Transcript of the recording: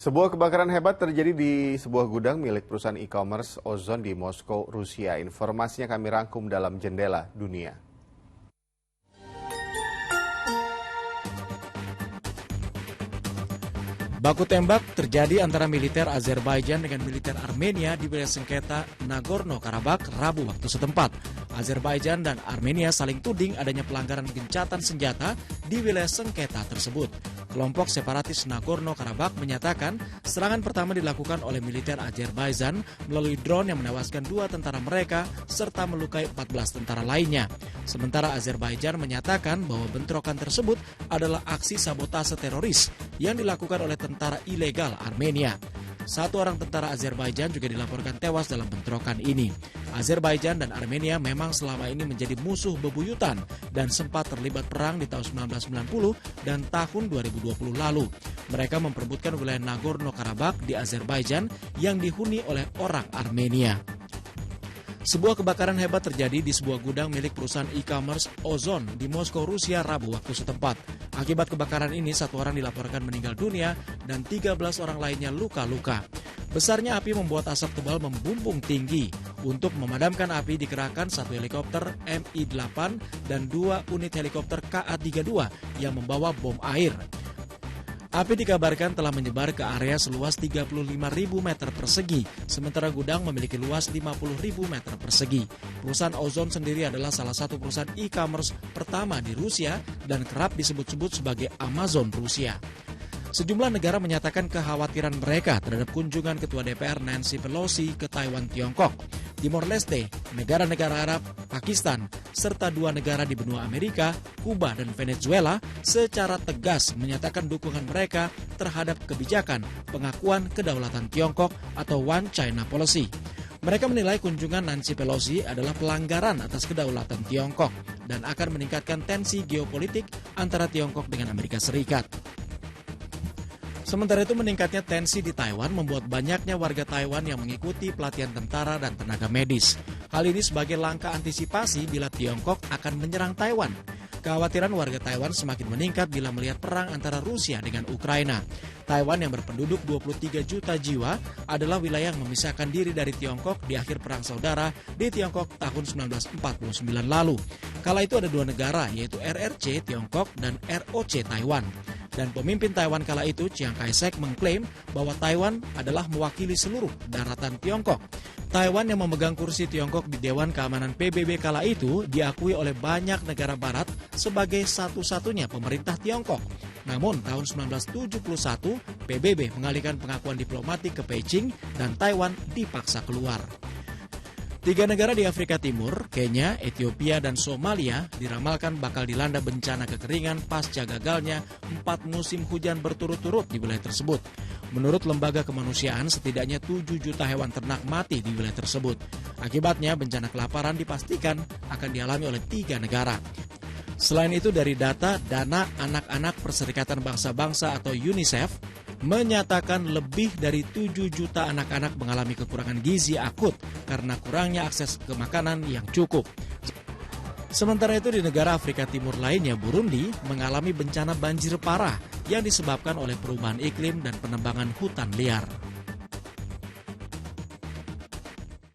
Sebuah kebakaran hebat terjadi di sebuah gudang milik perusahaan e-commerce Ozon di Moskow, Rusia. Informasinya kami rangkum dalam Jendela Dunia. Baku tembak terjadi antara militer Azerbaijan dengan militer Armenia di wilayah sengketa Nagorno-Karabakh Rabu waktu setempat. Azerbaijan dan Armenia saling tuding adanya pelanggaran gencatan senjata di wilayah sengketa tersebut. Kelompok separatis Nagorno-Karabakh menyatakan serangan pertama dilakukan oleh militer Azerbaijan melalui drone yang menewaskan 2 tentara mereka serta melukai 14 tentara lainnya. Sementara Azerbaijan menyatakan bahwa bentrokan tersebut adalah aksi sabotase teroris yang dilakukan oleh tentara ilegal Armenia. 1 orang tentara Azerbaijan juga dilaporkan tewas dalam bentrokan ini. Azerbaijan dan Armenia memang selama ini menjadi musuh bebuyutan dan sempat terlibat perang di tahun 1990 dan tahun 2020 lalu. Mereka memperebutkan wilayah Nagorno-Karabakh di Azerbaijan yang dihuni oleh orang Armenia. Sebuah kebakaran hebat terjadi di sebuah gudang milik perusahaan e-commerce Ozon di Moskow, Rusia, Rabu waktu setempat. Akibat kebakaran ini, 1 orang dilaporkan meninggal dunia dan 13 orang lainnya luka-luka. Besarnya api membuat asap tebal membumbung tinggi. Untuk memadamkan api dikerahkan 1 helikopter Mi-8 dan 2 unit helikopter Ka-32 yang membawa bom air. Api dikabarkan telah menyebar ke area seluas 35.000 meter persegi, sementara gudang memiliki luas 50.000 meter persegi. Perusahaan Ozon sendiri adalah salah satu perusahaan e-commerce pertama di Rusia dan kerap disebut-sebut sebagai Amazon Rusia. Sejumlah negara menyatakan kekhawatiran mereka terhadap kunjungan Ketua DPR Nancy Pelosi ke Taiwan, Tiongkok. Timor Leste, negara-negara Arab, Pakistan, serta 2 negara di benua Amerika, Kuba, dan Venezuela secara tegas menyatakan dukungan mereka terhadap kebijakan pengakuan kedaulatan Tiongkok atau One China Policy. Mereka menilai kunjungan Nancy Pelosi adalah pelanggaran atas kedaulatan Tiongkok dan akan meningkatkan tensi geopolitik antara Tiongkok dengan Amerika Serikat. Sementara itu, meningkatnya tensi di Taiwan membuat banyaknya warga Taiwan yang mengikuti pelatihan tentara dan tenaga medis. Hal ini sebagai langkah antisipasi bila Tiongkok akan menyerang Taiwan. Kekhawatiran warga Taiwan semakin meningkat bila melihat perang antara Rusia dengan Ukraina. Taiwan yang berpenduduk 23 juta jiwa adalah wilayah yang memisahkan diri dari Tiongkok di akhir Perang Saudara di Tiongkok tahun 1949 lalu. Kala itu ada 2 negara, yaitu RRC Tiongkok dan ROC Taiwan. Dan pemimpin Taiwan kala itu, Chiang Kai-shek, mengklaim bahwa Taiwan adalah mewakili seluruh daratan Tiongkok. Taiwan yang memegang kursi Tiongkok di Dewan Keamanan PBB kala itu diakui oleh banyak negara barat sebagai satu-satunya pemerintah Tiongkok. Namun tahun 1971, PBB mengalihkan pengakuan diplomatik ke Beijing dan Taiwan dipaksa keluar. 3 negara di Afrika Timur, Kenya, Ethiopia, dan Somalia diramalkan bakal dilanda bencana kekeringan pasca gagalnya 4 musim hujan berturut-turut di wilayah tersebut. Menurut lembaga kemanusiaan, setidaknya 7 juta hewan ternak mati di wilayah tersebut. Akibatnya, bencana kelaparan dipastikan akan dialami oleh 3 negara. Selain itu, dari data Dana Anak-anak Perserikatan Bangsa-Bangsa atau UNICEF, menyatakan lebih dari 7 juta anak-anak mengalami kekurangan gizi akut karena kurangnya akses ke makanan yang cukup. Sementara itu di negara Afrika Timur lainnya, Burundi mengalami bencana banjir parah yang disebabkan oleh perubahan iklim dan penebangan hutan liar.